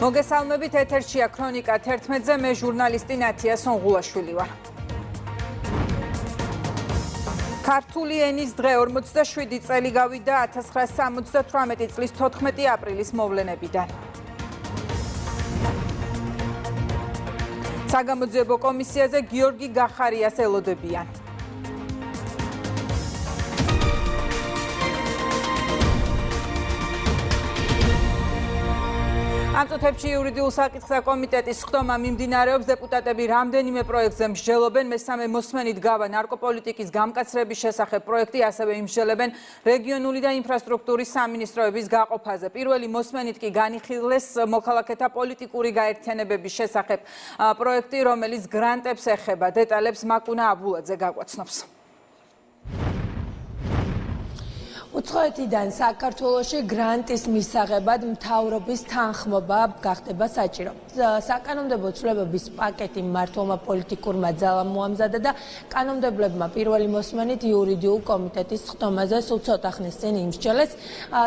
მოგესალმებით, ეთერშია ქრონიკა 11-ზე, მე ჟურნალისტი ნათია სონღულაშვილი ვარ. ქართული ენის დღე 47 წელი გავიდა 1978 წლის 14 აპრილის მოვლენებიდან. საგამოძიებო კომისიაზე გიორგი გახარიას ელოდებიან. ამ წუთებში იურიდიულ საკითხთა კომიტეტის ხდომა მიმდინარეობს. დეპუტატები რამდენიმე პროექტზე მსჯელობენ. მესამე მოსმენით გავა ნარკოპოლიტიკის გამკაცრების შესახებ პროექტი, ასევე იმსჯელებენ რეგიონული და ინფრასტრუქტურის სამინისტროების გაყოფაზე. პირველი მოსმენით კი განიხილეს მოქალაქეთა პოლიტიკური გაერთიანებების შესახებ პროექტი, რომელიც გრანტებს ეხება. დეტალებს მაკუნა აბულაძე გაგვაცნობს. უცხოეთიდან საქართველოში გრანტის მისაღებად მთავრობის თანხმობა გახდება საჭირო. საკანონმდებლო ცვლილებების პაკეტი მმართველმა პოლიტიკურმა ძალამ მოამზადა და კანონმდებლებმა პირველი მოსმენით იურიდიულ კომიტეტის ხდომაზე სულ ცოტა ხნის წინ იმსჯელეს.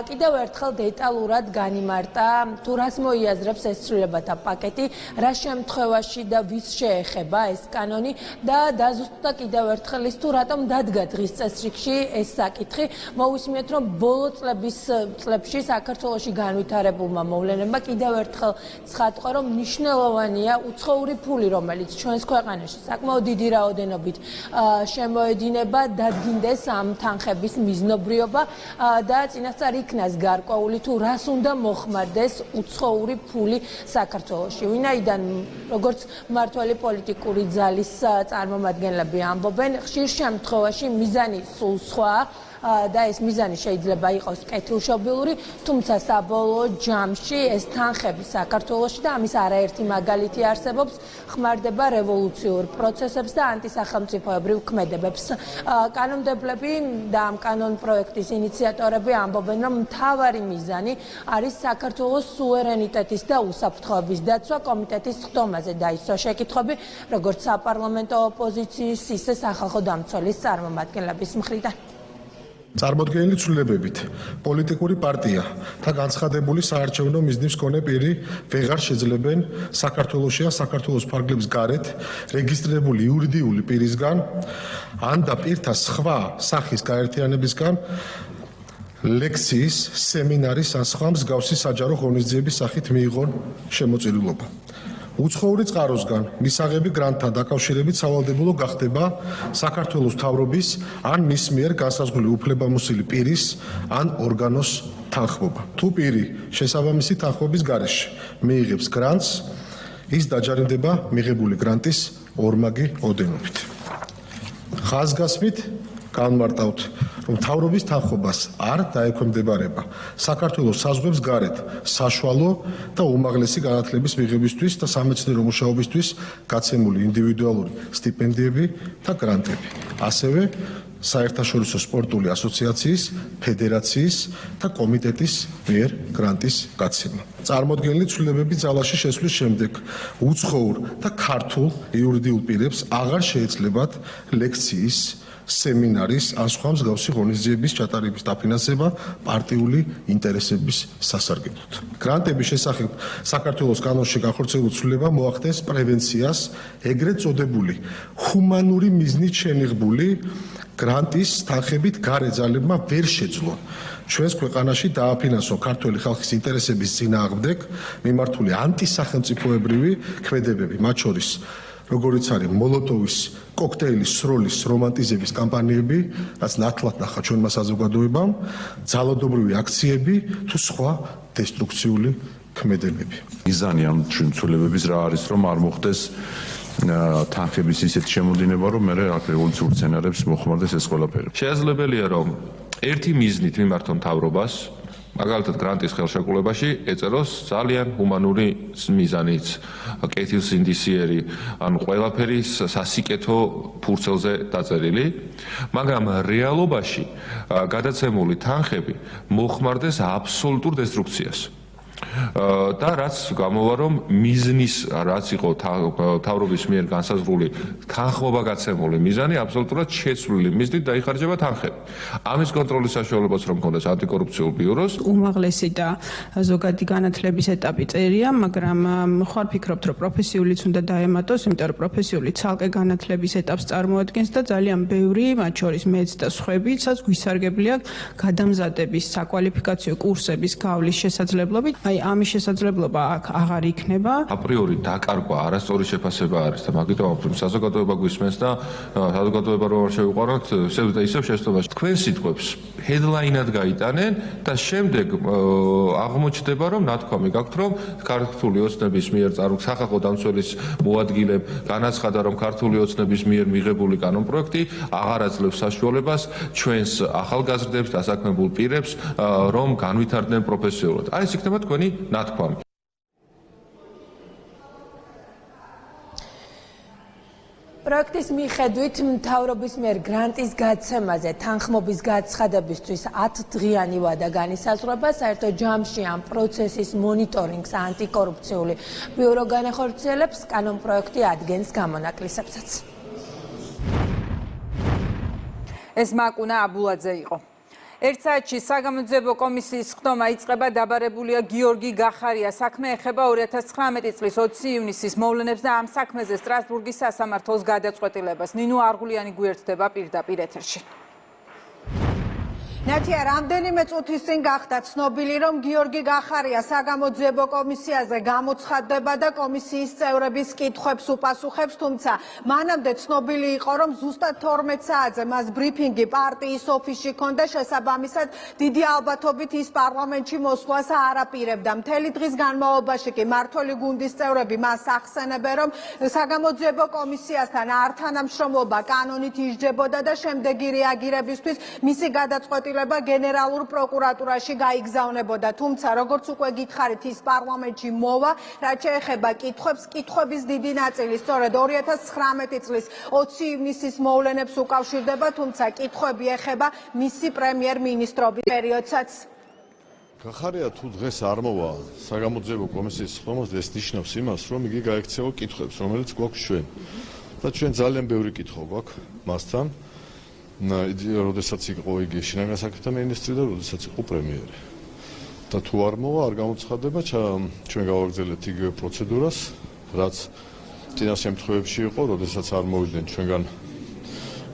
კიდევ ერთხელ დეტალურად განიმარტა თუ რას მოიაზრებს ეს ცვლილებათა პაკეტი, რა შემთხვევაში და ვის შეეხება ეს კანონი და დაზუსტდა კიდევ ერთხელ ის თუ რატომ დადგა დღის წესრიგში ეს საკითხი. მოვისმინეთ რომ ბოლო წლებში საქართველოში განვითარებულმა მოვლენებმა კიდევ ერთხელ ცხადყვა, რომ მნიშვნელოვანია უცხოური ფული, რომელიც ჩვენს ქვეყანაში საკმაოდ დიდი რაოდენობით შემოედინება, დადგინდეს ამ თანხების მიზნობრიობა და წინასწარ იქნას გარკვეული თუ რას უნდა მოხმარდეს უცხოური ფული საქართველოში. ვინაიდან როგორც მმართველი პოლიტიკური ძალის წარმომადგენლები ამბობენ, ხშირ შემთხვევაში მიზანი სულ სხვაა და ეს მიზანი შეიძლება იყოს კეთილშობილური, თუმცა საბოლოო ჯამში ეს თანხები საქართველოში და ამის არაერთი მაგალითი არსებობს, ხმარდება რევოლუციურ პროცესებს და ანტისახელმწიფოებრივ ქმედებებს. კანონმდებლები და ამ კანონპროექტის ინიციატორები ამბობენ, რომ მთავარი მიზანი არის საქართველოს სუვერენიტეტის და უსაფრთხოების დაცვა. კომიტეტის ხდომაზე დაისვა შეკითხვები, როგორც საპარლამენტო ოპოზიციის, ისე სახალხო დამცველის წარმომადგენლების მხრიდან. წარმოდგენილი ცვლილებებით პოლიტიკური პარტია და განცხადებული საარჩევნო მიზნის მქონე პირი ვეღარ შეძლებენ საქართველოში ან საქართველოს ფარგლებს გარეთ რეგისტრირებული იურიდიული პირისგან ან და პირთა სხვა სახის გაერთიანებისგან ლექციის, სემინარის ან სხვა მსგავსი საჯარო ღონისძიების სახით მიიღონ შემოწირულობა. უცხოური წყაროსგან მისაღები გრანტთან დაკავშირებით სავალდებულო გახდება საქართველოს მთავრობის ან მის მიერ განსაზღვრული უფლებამოსილი პირის ან ორგანოს თანხმობა. თუ პირი შესაბამისი თანხმობის გარეშე მიიღებს გრანტს, ის დაჯარიმდება მიღებული გრანტის ორმაგი ოდენობით. ხაზგასმით განმარტავთ, რომ მთავრობის თანხმობას არ დაექვემდებარება საქართველოს საზღვრებს გარეთ საშუალო და უმაღლესი განათლების მიღებისთვის და სამეცნიერო მუშაობისთვის გაცემული ინდივიდუალური სტიპენდიები და გრანტები. ასევე საერთაშორისო სპორტული ასოციაციის, ფედერაციის და კომიტეტის მიერ გრანტის გაცემა. წარმოდგენილი ცვლილებები ძალაში შესვლის შემდეგ უცხოურ და ქართულ იურიდიულ პირებს აღარ შეეძლებათ ლექციის, სემინარის ან სხვა მსგავსი ღონისძიების ჩატარების დაფინანსება პარტიული ინტერესების სასარგებლოდ. გრანტების შესახებ საქართველოს კანონში განხორციელებულ ცვლილებამ მოახდენს პრევენციას, ეგრეთ წოდებული ჰუმანური მიზნით შენიღბული გრანტის თანხებით გარე ძალებმა ვერ შეძლონ ჩვენს ქვეყანაში დააფინანსონ ქართველი ხალხის ინტერესების წინააღმდეგ მიმართული ანტისახელმწიფოებრივი ქმედებები, მათ შორის როგორც არის მოლოტოვის კოქტეილის სროლის რომანტიზების კამპანიები, რაც ნათლად ნახა ჩვენმა საზოგადოებამ, ძალადობრივი აქციები თუ სხვა დესტრუქციული ქმედებები. მიზანი ამ ცვლილებების რა არის, რომ არ მოხდეს თანხების ისეთი შემოდინება, რომ მე რევოლუციურ სცენარებს მოხმარდეს ეს ყველაფერი. შესაძლებელია, რომ ერთი მიზნით მიმართონ მთავრობას, მაგალითად გრანტის ხელშეკრულებაში ეწეროს ძალიან ჰუმანური მიზანიც, კეთილსინდისიერი, ანუ ყველაფერი სასიკეთო ფურცელზე დაწერილი, მაგრამ რეალობაში გადაცემული თანხები მოხმარდეს აბსოლუტურ დესტრუქციას. და რაც გამოვა რომ მიზნის რაც იყო თავრობის მიერ განსაზღვრული თანხმობა გაცემული მიზანი აბსოლუტურად შეცვლილი მიზნით დაიხარჯება თანხები. ამის კონტროლის საშუალებაც რომ მქონდეს ანტიკორუფციულ ბიუროს უმაღლესი და ზოგადი განათლების ეტაპი წერია, მაგრამ ხარ ფიქრობთ, რომ პროფესიულიც უნდა დაემატოს, იმიტომ რომ პროფესიული ცალკე განათლების ეტაპს წარმოადგენს და ძალიან ბევრი, მათ შორის მეც და სხვაებიც, გვისარგებლია გადამზადების საკვალიფიკაციო კურსების გავლის შესაძლებლობით. აი, ამის შესაძლებლობა აქ აღარ იქნება. აპრიორი დაკარგვა არასწორი შეფასება არის და მაგიტომ საზოგადოება გვისმენს და საზოგადოება რომ არ შევიყვანოთ, ისევ შეცდომაში. თქვენ სიტყვებს headline-ად გაიტანენ და შემდეგ აღმოჩნდება რომ ნათქვამი გაქვთ რომ ქართული ოცნების მიერ სახალხო დამცველის მოადგილემ განაცხადა რომ ქართული ოცნების მიერ მიღებული კანონპროექტი აღარ აძლევს საშუალებას ჩვენს ახალგაზრდებს და დასაქმებულ პირებს რომ განვითარდნენ პროფესიულად. აი ეს იქნება თქვენი ნათქვამი. პროექტის მიხედვით მთავრობის მიერ გრანტის გაცემაზე თანხმობის გაცხადებისთვის 10 დღიანი ვადა განისაზღვრება. საერთო ჯამში ამ პროცესის მონიტორინგს ანტიკორუფციული ბიურო განახორციელებს, კანონპროექტი ადგენს გამონაკლისებსაც. ეს მაკუნა აბულაძე იყო. ერთ საათში საგამოძიებო კომისიის ხდომა იწყება, დაბარებულია გიორგი გახარია. საქმე ეხება 2019 წლის 20 ივნისის მოვლენებს და ამ საქმეზე სტრასბურგის სასამართლოს გადაწყვეტილებას. ნინო არღულიანი გვერდდება პირდაპირ ეთერში. ნათია, რამდენიმე წუთის წინ გახდა ცნობილი, რომ გიორგი გახარია საგამოძიებო კომისიაზე გამოცხადდება და კომისიის წევრების კითხვებს უპასუხებს, თუმცა მანამდე ცნობილი იყო, რომ ზუსტად 12 საათზე მას ბრიფინგი პარტიის ოფისში ჰქონდა, შესაბამისად დიდი ალბათობით ის პარლამენტში მოსვლას არ აპირებდა. მთელი დღის განმავლობაში კი მმართველი გუნდის წევრები მას ახსენებენ, რომ საგამოძიებო კომისიასთან არ თანამშრომლობა კანონით ისჯებოდა და შემდეგი რეაგირებისთვის მისი გადაწყვეტილება გენერალურ პროკურატურაში გაიგზავნებოდა. თუმცა, როგორც უკვე გითხარით, ის პარლამენტში მოვა, რაც შეეხება კითხვებს, კითხვების დიდი ნაწილი სწორედ 2019 წლის 20 ივნისის მოვლენებს უკავშირდება, თუმცა კითხვები ეხება მისი პრემიერ-მინისტრობის პერიოდსაც. გახარია თუ დღეს არ მოვა საგამოძიებო კომისიის ხდომაზე, ეს ნიშნავს იმას, რომ იგი გაექცევა კითხვებს, რომელიც გვაქვს ჩვენ. და ჩვენ ძალიან ბევრი კითხვა გვაქვს მასთან. როდესაც იყო იგი შინაგან საქმეთა მინისტრი და როდესაც იყო პრემიერი. და თუ არ მოვა, არ გამოცხადება, ჩვენ გავაგრძელებთ იგივე პროცედურას, რაც წინა შემთხვევებში იყო, როდესაც არ მოვიდნენ ჩვენგან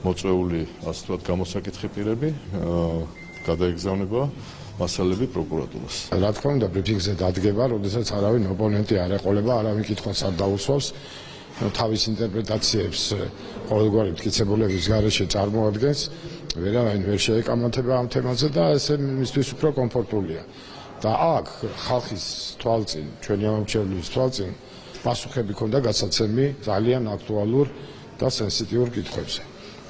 მოწვეული, ასე ვთქვათ, გამოსაკითხი პირები, გადაეგზავნება მასალები პროკურატურას. რა თქმა უნდა, ბრიფინგზე დადგება, როდესაც არავინ ოპონენტი არ ეყოლება, არავინ კითხვას არ დაუსვავს. თავის ინტერპრეტაციებს ყოველგვარი მტკიცებულების გარეშე წარმოადგენს, ვერავინ ვერ შეეკამათება ამ თემაზე და ესე მისთვის უფრო კომფორტულია. და აქ ხალხის თვალწინ, ჩვენი ამომრჩევლების თვალწინ პასუხები ქონდა გასაცემი ძალიან აქტუალურ და სენსიტიურ კითხვებზე.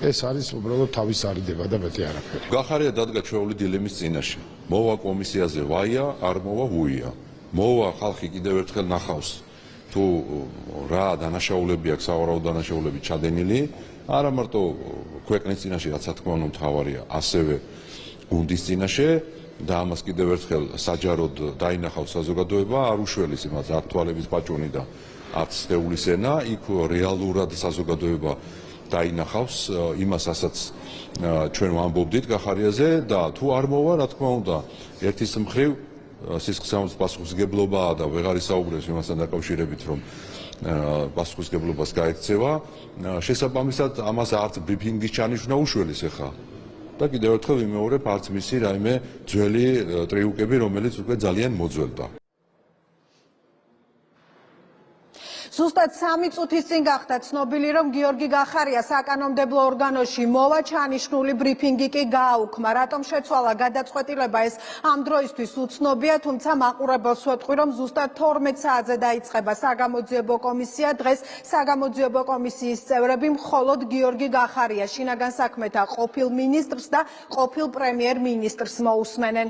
ეს არის უბრალოდ თავის არიდება და მეტი არაფერი. გახარია დადგა ჩვეული დილემის წინაშე. მოვა კომისიაზე ვაია, არ მოვა ვუია. მოვა ხალხი კიდევ ერთხელ ნახავს თუ რა დანაშაულები აქვს, სავარაუდო დანაშაულები ჩადენილი, არა მარტო ქვეყნის წინაშე, რაც თქმა უნდა მთავარია, ასევე გუნდის წინაშე და ამას კიდევ ერთხელ საჯაროდ დაინახავს საზოგადოება, არ უშველის იმას აქტუალების ბაჭუნი და არც სხეულის ენა, იქ რეალურად საზოგადოება დაინახავს იმას, რასაც ჩვენ ვამბობდით გახარიაზე და თუ არ მოვა, რა თქმა უნდა, ერთის მხრივ სისხლისამოს პასუხისგებლობაა და ვეღარ ისაუბრებს იმასთან დაკავშირებით, რომ პასუხისგებლობას გაექცევა. შესაბამისად, ამას არც ბრიფინგის ჩანიშვნა უშველის ახლა. და კიდევ ერთხელ ვიმეორებ, არც მისი რაიმე ძველი ტრიუკები, რომელიც უკვე ძალიან მოძველდა. ზუსტად 3 წუთის წინ გახდა ცნობილი, რომ გიორგი გახარია საკანონმდებლო ორგანოში მოვა, ჩანიშნული ბრიფინგი კი გააუქმა. რატომ შეცვალა გადაწყვეტილება, ეს ამ დროისთვის უცნობია, თუმცა მაყურებელს ვეთყვი, რომ ზუსტად 12 საათზე დაიწყება საგამოძიებო კომისია. დღეს საგამოძიებო კომისიის წევრები მხოლოდ გიორგი გახარია, შინაგან საქმეთა ყოფილ მინისტრს და ყოფილ პრემიერ-მინისტრს მოусმენენ.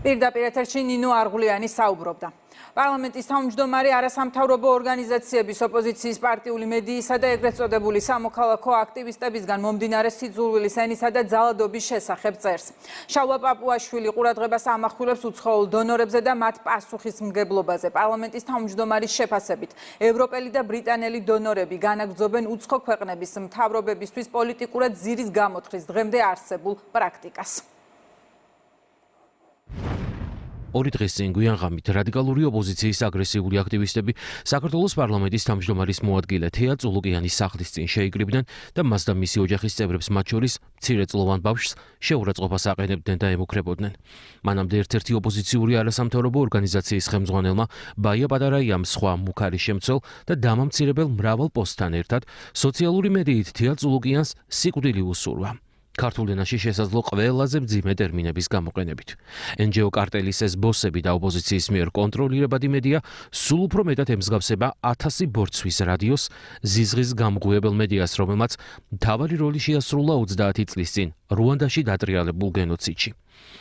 პირდაპირ ეთერში ნინო არღულიანი საუბრობდა. პარლამენტის თავმჯდომარე არასამთავრობო ორგანიზაციების, ოპოზიციის პარტიული მედიისა და ეგრეთ წოდებული სამოქალაქო აქტივისტებისგან მომდინარე სიძულვილის ენისა და ძალადობის შესახებ წერს. შალვა პაპუაშვილი ყურადღებას ამახვილებს უცხოურ დონორებზე და მათ პასუხისმგებლობაზე. პარლამენტის თავმჯდომარის შეფასებით, ევროპელი და ბრიტანელი დონორები განაგრძობენ უცხო ქვეყნების მთავრობებისთვის პოლიტიკურად ძირის გამოთხრის დღემდე არსებულ პრაქტიკას. ორი დღის წინ გვიანღამით რადიკალური ოპოზიციის აგრესიული აქტივისტები საქართველოს პარლამენტის თავმჯდომარის მოადგილე თეა წულუკიანის სახლის წინ შეიკრიბნენ და მას და მისი ოჯახის წევრებს მათ შორის მცირეწლოვან ბავშვს შეურაცხყოფას აყენებდნენ და ემუქრებოდნენ. მანამდე ერთ-ერთი ოპოზიციური არასამთავრობო ორგანიზაციის ხელმძღვანელმა ბაია პატარაიამ სხვა მუქარი შემცველ და დამამცირებელ მრავალ პოსტთან ერთად სოციალური მედიით თეა წულუკიანს სიკვდილი უსურვა. ქართულ ენაში შესაძლო ყველაზე მძიმე ტერმინების გამოყენებით. NGO კარტელის ეს ბოსები და ოპოზიციის მიერ კონტროლირებადი მედია სულ უფრო მეტად ემსგავსება 1000 ბორცვის რადიოს, ზიზღის გამგუებელ მედიას, რომელმაც მთავარი როლი შეასრულა 30 წლის წინ რუანდაში დატრიალებულ გენოციდში.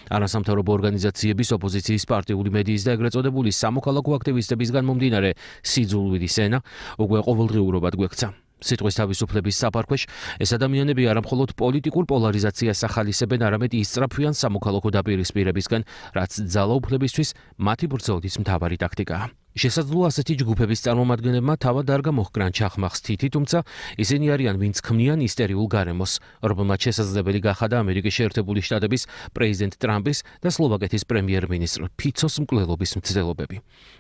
არასამთავრობო ორგანიზაციების, ოპოზიციის პარტიული მედიის და ეგრეთ წოდებული სამოქალაქო აქტივისტებისგან მომდინარე სიძულვილის ენა უკვე ყოველდღიურობად გვექცა. სიტყვის თავისუფლების საფარქვეშ ეს ადამიანები არამხოლოდ პოლიტიკურ პოლარიზაციას ახალისებენ, არამედ ისწრაფვიან სამოქალაქო დაპირისპირებისგან, რაც ძალაუფლებისთვის მათი ბრძოლის მთავარი ტაქტიკაა. შესაძლოა ასეთი ჯგუფების წარმომადგენლებმა თავად არ გამოჰკრან ჩახმახს თითი, თუმცა ისინი არიან, ვინც ქმნიან ისტერიულ გარემოს, რომელმაც შესაძლებელი გახადა ამერიკის შეერთებული შტატების პრეზიდენტ ტრამპის და სლოვაკეთის პრემიერ-მინისტრ ფიცოს მკვლელობის მცდელობები.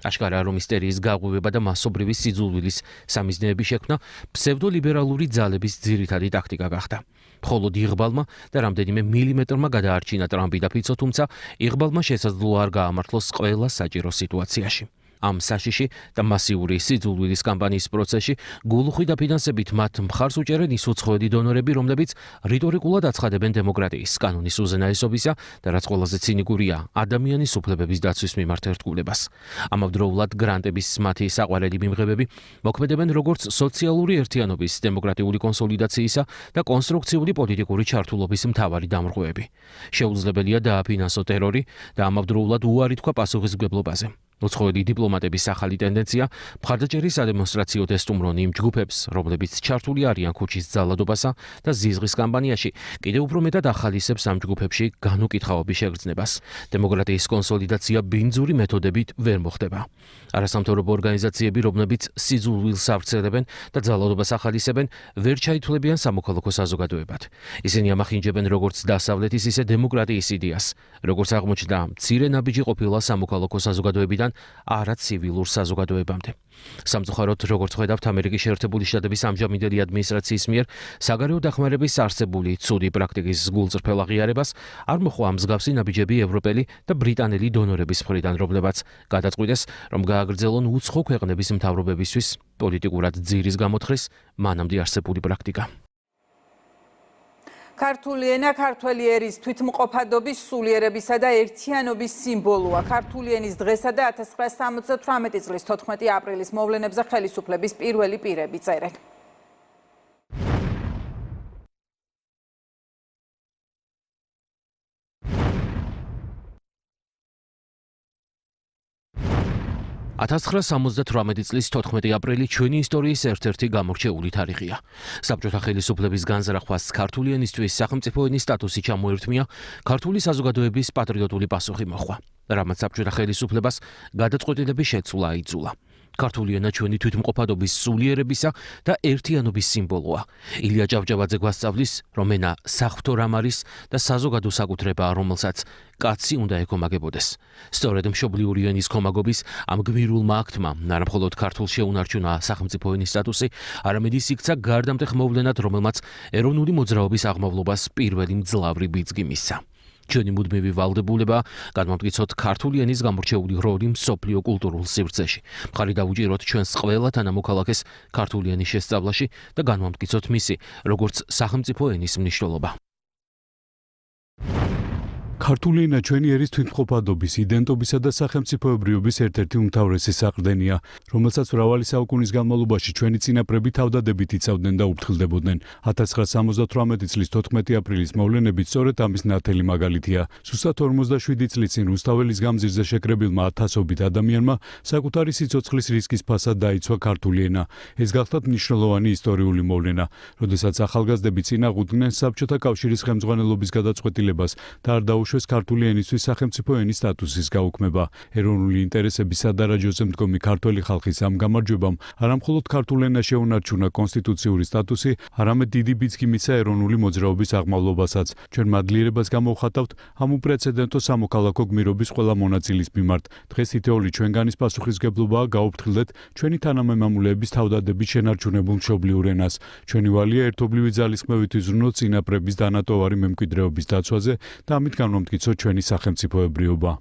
აშკარაა, რომ ისტერიის გაღვივება და მასობრივი სიძულვილის სამიზნეები შექმნა ფსევდოლიბერალური ძალების ძირითადი ტაქტიკა გახდა. მხოლოდ იღბალმა და რამდენიმე მილიმეტრმა გადაარჩინა ტრამპი და ფიცო, თუმცა იღბალმა შესაძლოა არ გაამართლოს ყველა საჭირო სიტუაციაში. ამ საშიში და მასიური სიძულვილის კამპანიის პროცესში გულუხვი და ფინანსებით მათ მხარს უჭერენ ის უცხოელი დონორები, რომლებიც რიტორიკულად აცხადებენ დემოკრატიის, კანონის უზენაესობისა და რაც ყველაზე ცინიკურია, ადამიანის უფლებების დაცვის მიმართ ერთგულებას. ამავდროულად გრანტების მათი საყვარელი მიმღებები მოქმედებენ როგორც სოციალური ერთიანობის, დემოკრატიული კონსოლიდაციისა და კონსტრუქციული პოლიტიკური ჩართულობის მთავარი დამრღვევები. შეუძლებელია დააფინანსო ტერორი და ამავდროულად უარი თქვა პასუხისმგებლობაზე. უცხოელი დიპლომატების ახალი ტენდენცია მხარდაჭერის სადემონსტრაციო ტესტუმრონ იმ ჯგუფებს, რომლებიც ჩართული არიან ქუჩის ძალადობასა და ზიზღის კამპანიაში, კიდევ უფრო მეტად ახალისებს ამ ჯგუფებში განუკითხაობის შეგრძნებას. დემოკრატიის კონსოლიდაცია ბინძური მეთოდებით ვერ მოხდება. არასამთავრობო ორგანიზაციები, რომლებიც სიძულვილს ავრცელებენ და ძალადობას ახალისებენ, ვერ ჩაითვლებიან სამოქალაქო საზოგადოებად. ისინი ამახინჯებენ როგორც დასავლეთის, ისე დემოკრატიის იდეას, როგორც აღმოჩნდა, მცირე ნაბიჯი ყოფილა სამოქალაქო საზოგადოებიდან არა ცივილურ საზოგადოებამდე. სამწუხაროდ, როგორც ხედავთ, ამერიკის შეერთებული შტატების ამჟამინდელი ადმინისტრაციის მიერ საგარეო დახმარების არსებული ცუდი პრაქტიკის გულწრფელ აღიარებას არ მოჰყვა მსგავსი ნაბიჯები ევროპელი და ბრიტანელი დონორების მხრიდან, რომლებაც გადაწყვიტეს, რომ გააგრძელონ უცხო ქვეყნების მთავრობებისთვის პოლიტიკურად ძირის გამოთხრის მანამდე არსებული პრაქტიკა. ქართული ენა ქართველი ერის თვითმყოფადობის, სულიერებისა და ერთიანობის სიმბოლოა. ქართული ენის დღესა და 1978 წლის 14 აპრილის მოვლენებზე ხელისუფლების პირველი პირები წერენ. –1978 წლის 14 აპრილი ჩვენი ისტორიის ერთ-ერთი გამორჩეული თარიღია. საბჭოთა ხელისუფლების განზრახვას ქართული ენისთვის სახელმწიფო ენის სტატუსი ჩამოერთმია, ქართული საზოგადოების პატრიოტული პასუხი მოჰყვა, რამაც საბჭოთა ხელისუფლებას გადაწყვეტილების შეცვლა აიძულა. ქართული ენა ჩვენი თვითმყოფადობის, სულიერებისა და ერთიანობის სიმბოლოა. ილია ჭავჭავაძე გვასწავლის, რომ ენა საღვთო რამ არის და საზოგადო საკუთრებაა, რომელსაც კაცი უნდა ეკომაგებოდეს. სწორედ მშობლიური ენის კომაგობის ამ გმირულმა აქტმა არა მხოლოდ ქართულ შეუნარჩუნა სახელმწიფო ენის სტატუსი, არამედ ის იქცა გარდამტეხ მოვლენად, რომელმაც ეროვნული მოძრაობის აღმავლობას პირველი მძლავრი ბიძგი მისცა. ჩვენი მუდმივი ვალდებულება გადმოვტკიცოთ ქართული ენის გამორჩეული როლი მსოფლიო კულტურულ სივრცეში. მხარი დავუჭიროთ ჩვენს ყველა თანამოქალაქეს ქართული ენის შესწავლაში და განვამტკიცოთ მისი, როგორც სახელმწიფო ენის მნიშვნელობა. ქართული ენა ჩვენი ერის თვითმყოფადობის, იდენტობისა და სახელმწიფოებრიობის ერთ-ერთი უმთავრესი საყრდენია, რომელსაც მრავალი საუკუნის განმავლობაში ჩვენი წინაპრები თავდადებით იცავდნენ და უფრთხილდებოდნენ. 1978 წლის 14 აპრილის მოვლენებით სწორედ ამის ნათელი მაგალითია. ზუსტად 47 წლის წინ რუსთაველის გამზირზე შეკრებილმა ათასობით ადამიანმა საკუთარი სიცოცხლის რისკის ფასად დაიცვა ქართული ენა. ეს გახლდათ მნიშვნელოვანი ისტორიული მოვლენა, როდესაც ახალგაზრდები წინააღმდნენ საბჭოთა კავშირის ხელმძღვანელობის გადაწყვეტილებას და არ დაუშვეს ქართული ენისთვის სახელმწიფო ენის სტატუსის გაუქმება. ეროვნული ინტერესების სადარაჯოზე მდგომი ქართველი ხალხის ამ გამარჯვებამ არამხოლოდ ქართულ ენას შეუნარჩუნა კონსტიტუციური სტატუსი, არამედ დიდი ბიძგი მიცა ეროვნული მოძრაობის აღმავლობასაც. ჩვენ მადლიერებას გამოვხატავთ ამ უპრეცედენტო სამოქალაქო გმირობის ყველა მონაწილის მიმართ. დღეს თითოეული ჩვენგანის პასუხისმგებლობაა გაუფრთხილდეთ ჩვენი თანამემამულეების თავდადებით შენარჩუნებულ მშობლიურ ენას. ჩვენი ვალია ერთობლივი ძალისხმევით ვიზრუნოთ წინაპრების დანატოვარი მემკვიდრეობის დაცვაზე და ამით განვამტკიცოთ ჩვენი სახელმწიფოებრიობა.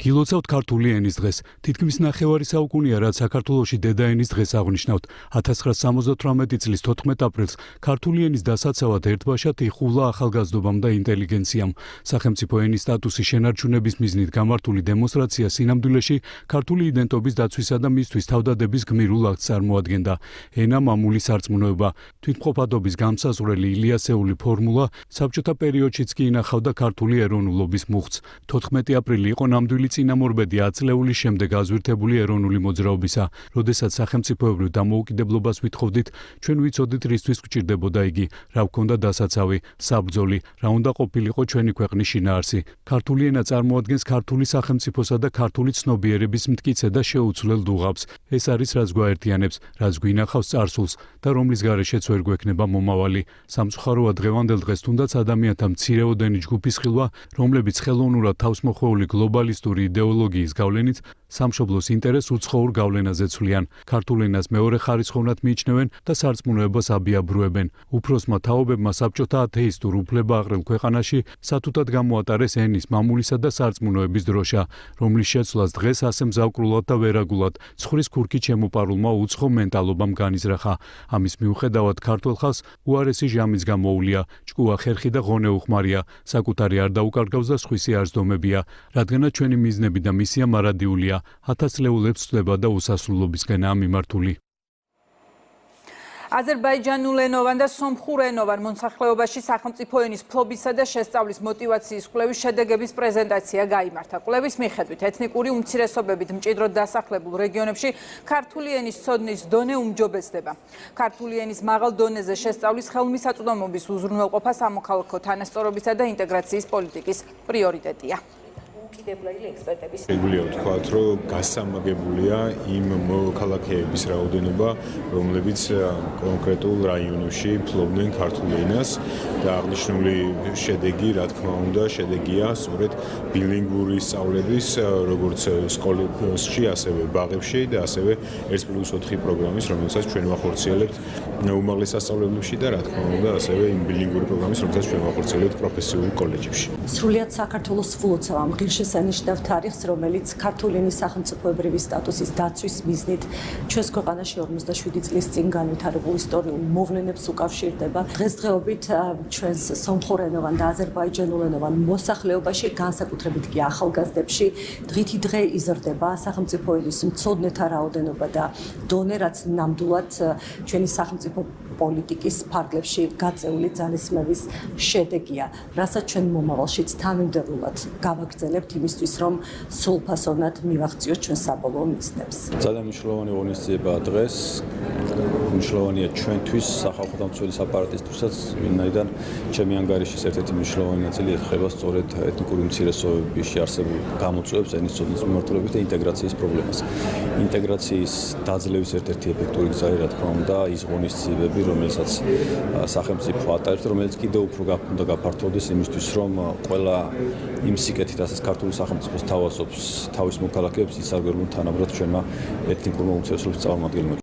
გილოცავთ ქართული ენის დღეს. თითქმის ნახევარი საუკუნეა, რაც საქართველოში დედა ენის დღეს აღნიშნავთ. 1978 წლის 14 აპრილს ქართული ენის დასაცავად ერთბაშად იხულა ახალგაზრდობამ და ინტელიგენციამ. სახელმწიფო ენის სტატუსის შენარჩუნების მიზნით გამართული დემონსტრაცია სინამდვილეში ქართული იდენტობის დაცვისა და მისთვის თავდადების გმირულ აქტს წარმოადგენდა. ენა მამული სარწმუნოება, თვითმყოფადობის გამსაზღვრელი ილიასეული ფორმულა საბჭოთა პერიოდშიც კი ინახავდა ქართული ეროვნულობის მუხტს. 14 აპრილი იყო ნამდვილი წინამორბედი 10 წლეულის შემდეგ აზვირთებული ეროვნული მოძრაობისა, როდესაც სახელმწიფოებრივ დამოუკიდებლობას ვითხოვდით, ჩვენ ვიცოდით რისთვის გვჭირდებოდა იგი, რა გვქონდა დასაცავი, საბრძოლი, რა უნდა ყოფილიყო ჩვენი ქვეყნის შინაარსი. ქართული ენა წარმოადგენს ქართული სახელმწიფოსა და ქართული ცნობიერების მტკიცე და შეუცვლელ დუღაბს. ეს არის რაც გვაერთიანებს, რაც გვინახავს წარსულს და რომლის გარეშეც ვერ გვექნება მომავალი. სამწუხაროა დღევანდელ დღეს თუნდაც ადამიანთა მცირეოდენი ჯგუფის ხილვა, რომლებიც ხელოვნურად თავსმოხვეული გლობალისტური იდეოლოგიის გავლენით სამშობლოს ინტერესს უცხოურ გავლენაზე ცვლიან. ქართულ ენას მეორე ხარისხოვნად მიიჩნევენ და სარწმუნოებას აბიაბრუებენ. უფროსმა თაობებმა საბჭოთა ათეისტურ უფლებააღრელ ქვეყანაში სათუთად გამოატარეს ენის, მამულისა და სარწმუნოების დროშა, რომლის შეცვლას დღეს ასე მზავკრულად და ვერაგულად ცხრის ქურქით შემოპარულმა უცხო მენტალობამ განიზრახა. ამის მიუხედავად ქართველ ხალხს უარესი ჟამიც გამოუვლია, ჭკუა ხერხი და ღონე უხმარია, საკუთარი არ დაუკარგავს და სხვისი არ სდომებია, რადგანაც ჩვენი მიზნები და მისია მარადიულია. 1000 წლეულებს წდება და უსასრულობისკენაა მიმართული. აზერბაიჯანულენოვან და სომხურენოვან მოსახლეობაში სახელმწიფო ენის ფლობისა და შესწავლის მოტივაციის კვლევის შედეგების პრეზენტაცია გაიმართა. კვლევის მიხედვით ეთნიკური უმცირესობებით მჭიდროდ დასახლებულ რეგიონებში ქართული ენის ცოდნის დონე უმჯობესდება. ქართული ენის მაღალ დონეზე შესწავლის ხელმისაწვდომობის უზრუნველყოფა სამოქალაქო თანასწორობისა და ინტეგრაციის პოლიტიკის პრიორიტეტია. შეგვიძლია ვთქვათ, რომ გასამაგებულია იმ მოქალაქეების რაოდენობა, რომლებიც კონკრეტულ რაიონებში ფლობდნენ ქართულ ენას და აღნიშნული შედეგი, რა თქმა უნდა, შედეგია სწორედ ბილინგური სწავლების, როგორც სკოლებში, ასევე ბაღებში და ასევე 1+4 პროგრამის, რომელსაც ჩვენ ვახორციელებთ უმაღლეს სასწავლებლებში და რა თქმა უნდა, ასევე იმ ბილინგური პროგრამის, რომელსაც ჩვენ ვახორციელებთ პროფესიულ კოლეჯებში. სრულიად საქართველოს ფულოცავ ამ ღირსშესანიშნავ თარიღს, რომელიც ქართული ენის სახელმწიფოებრივი სტატუსის დაცვის მიზნით ჩვენს ქვეყანაში 47 წლის წინ განვითარებულ ისტორიულ მოვლენებს უკავშირდება. დღესდღეობით ჩვენს სომხურენოვან და აზერბაიჯანულენოვან მოსახლეობაში, განსაკუთრებით კი ახალგაზრდებში, დღითი დღე იზრდება სახელმწიფო ენის მცოდნეთა რაოდენობა და დონე, რაც ნამდვილად ჩვენი სახელმწიფო პოლიტიკის ფარგლებში გაწეული ძალისხმევის შედეგია, რასაც ჩვენ მომავალშიც თანმიმდევრულად გავაგრძელებთ იმისთვის, რომ სრულფასოვნად მივაღწიოთ ჩვენ საბოლოო მიზნებს. ძალიან მნიშვნელოვანი ღონისძიებაა დღეს. მნიშვნელოვანია ჩვენთვის, სახალხო დამცველის აპარატისთვისაც, ვინაიდან ჩემი ანგარიშის ერთ-ერთი მნიშვნელოვანი ნაწილი ეხება სწორედ ეთნიკური უმცირესობებში არსებულ გამოწვევებს, ენის ცოდნის მიმართულებით და ინტეგრაციის პრობლემას. ინტეგრაციის დაძლევის ერთ-ერთი ეფექტური გზა, რა თქმა უნდა, ის ღონისძიებები, რომელსაც სახელმწიფო ატარებს, რომელიც კიდევ უფრო უნდა გაფართოვდეს იმისთვის, რომ ყველა იმ სიკეთით, რასაც ქართული სახელმწიფოს თავაზობს თავის მოქალაქეებს, ისარგებლონ თანაბრად ჩვენმა ეთნიკურმა უმცირესობების წარმომადგენლებმა.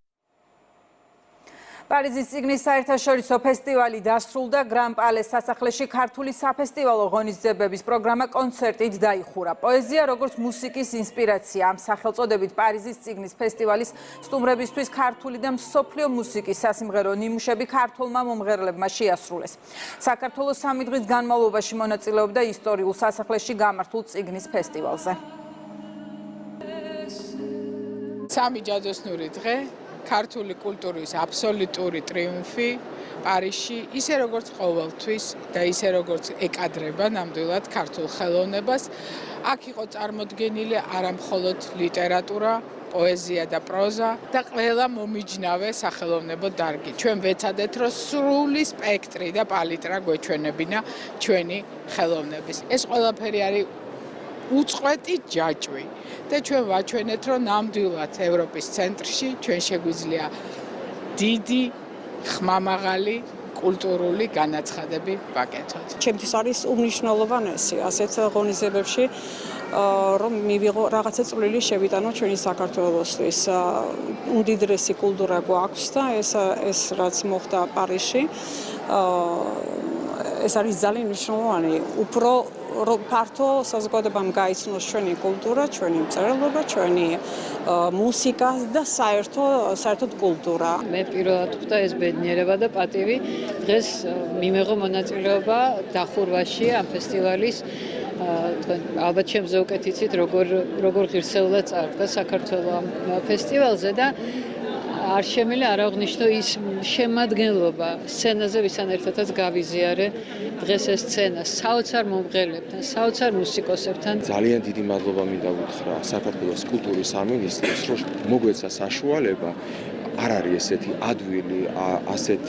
პარიზის წიგნის საერთაშორისო ფესტივალი დასრულდა გრან პალეს სასახლეში ქართული საფესტივალო ღონისძიებების პროგრამა კონცერტით დაიხურა. პოეზია როგორც მუსიკის ინსპირაცია. ამ სახელწოდებით პარიზის წიგნის ფესტივალის სტუმრებისთვის ქართული და მსოფლიო მუსიკის სასიმღერო ნიმუშები ქართულმა მომღერლებმა შეასრულეს. საქართველოს 3 დღის განმავლობაში მონაწილეობდა ისტორიულ სასახლეში გამართულ წიგნის ფესტივალზე. სამი ჯადოსნური დღე ქართული კულტურის აბსოლუტური ტრიუმფი პარიზში, ისე როგორც ყოველთვის და ისე როგორც ეკადრება ნამდვილად ქართულ ხელოვნებას, აქ იყო წარმოდგენილი არა მხოლოდ ლიტერატურა, პოეზია და პროზა და ყველა მომიჯნავე სახელოვნებო დარგი. ჩვენ ვეცადეთ, რომ სრული სპექტრი და პალიტრა გვეჩვენებინა ჩვენი ხელოვნების. ეს ყველაფერი არის უწყვეტი ჯაჭვი და ჩვენ ვაჩვენეთ, რომ ნამდვილად ევროპის ცენტრში ჩვენ შეგვიძლია დიდი, ხმამაღალი კულტურული განაცხადები ვაკეთოთ. ჩემთვის არის უმნიშვნელოვანესი ასეთ ღონისძიებებში, რომ მივიღო რაღაცა წვლილი შევიტანო ჩვენი საქართველოსთვის. უმდიდრესი კულტურა გვაქვს და ეს რაც მოხდა პარიზში, ეს არის ძალიან მნიშვნელოვანი. უფრო ფართო საზოგადოებამ გაიცნოს ჩვენი კულტურა, ჩვენი მწერლობა, ჩვენი მუსიკა და საერთოდ კულტურა. მე პირველად ხვდა ეს ბედნიერება და პატივი დღეს მიმეღო მონაწილეობა დახურვაში ამ ფესტივალის ალბათ ჩემზე უკეთ იცით როგორ ღირსეულად წარდგა საქართველოს ამ ფესტივალზე და არ შემიძლია არ აღნიშნო ის შემადგენლობა სცენაზე ვისთან ერთადაც გავიზიარე დღეს ეს სცენა საოცარ მომღერლებთან, საოცარ მუსიკოსებთან. ძალიან დიდი მადლობა მინდა უთხრა საქართველოს კულტურის სამინისტროს, რომ მოგვეცა საშუალება არ არის ესეთი ადვილი, ასეთ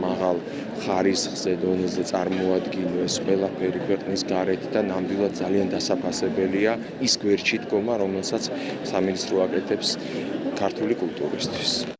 მაღალ ხარისხზე დონეზე წარმოადგინო ეს ყველაფერი ქვეყნის გარეთ და ნამდვილად ძალიან დასაფასებელია ის გვერდში დგომა, რომელსაც სამინისტრო აკეთებს ქართული კულტურისთვის.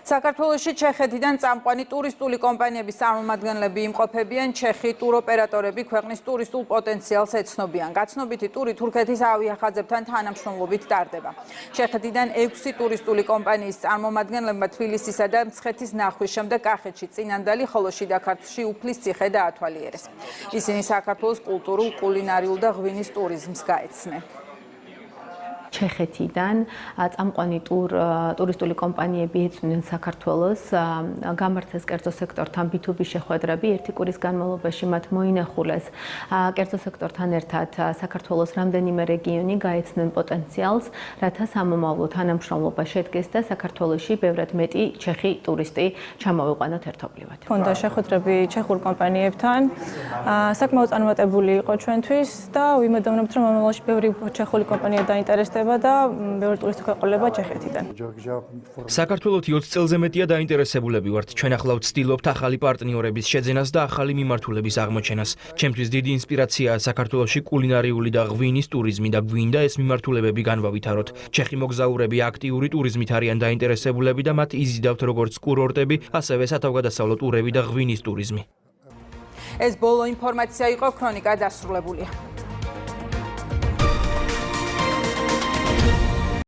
საქართველოში ჩეხეთიდან წამყვანი ტურისტული კომპანიების წარმომადგენლები იმყოფებიან. ჩეხი ტუროპერატორები ქვეყნის ტურისტულ პოტენციალს ეცნობიან. გაცნობიტი ტური თურქეთის ავიახაზებთან თანამშრომლობით ტარდება. ჩეხეთიდან 6 ტურისტული კომპანიის წარმომადგენლებმა თბილისისა და მცხეთის ნახვის შემდეგ კახეთში წინანდალი, ხოლო შიდა ქართლში უფლის ციხე დაათვალიერეს. ისინი საქართველოს კულტურულ, კულინარიულ და ღვინის ტურიზმს გაეცნენ. ჩეხეთიდან წამყვანი ტურისტული კომპანიები ეწვნენ საქართველოს, გამართეს კერძო სექტორთან B2B შეხვედრები, ერთი კვირის განმავლობაში მათ მოინახულეს კერძო სექტორთან ერთად საქართველოს რამდენიმე რეგიონი გაეცნენ პოტენციალს, რათა სამომავლო თანამშრომლობა შედგეს და საქართველოში ბევრად მეტი ჩეხი ტურისტი ჩამოვიყვანოთ ერთობლივად. ჰქონდა შეხვედრები ჩეხურ კომპანიებთან, საკმაოდ წარმატებული იყო ჩვენთვის და ვიმედოვნებთ, რომ მომავალში ბევრი ჩეხური კომპანია დაინტერესდება და ბევრი ტურისტი გვეყოლება ჩეხეთიდან. საქართველოს 20 წელზე მეტია დაინტერესებულები ვართ. ჩვენ ახლა ვცდილობთ ახალი პარტნიორების შეძენას და ახალი მიმართულების აღმოჩენას. ჩემთვის დიდი ინსპირაციაა საქართველოში კულინარიული და ღვინის ტურიზმი და გვინდა ეს მიმართულებები განვავითაროთ. ჩეხი მოგზაურები აქტიური ტურიზმით არიან დაინტერესებულები და მათ იზიდავთ როგორც კურორტები, ასევე სათავგადასავლო ტურები და ღვინის ტურიზმი. ეს ბოლო ინფორმაცია იყო, ქრონიკა დასრულებულია.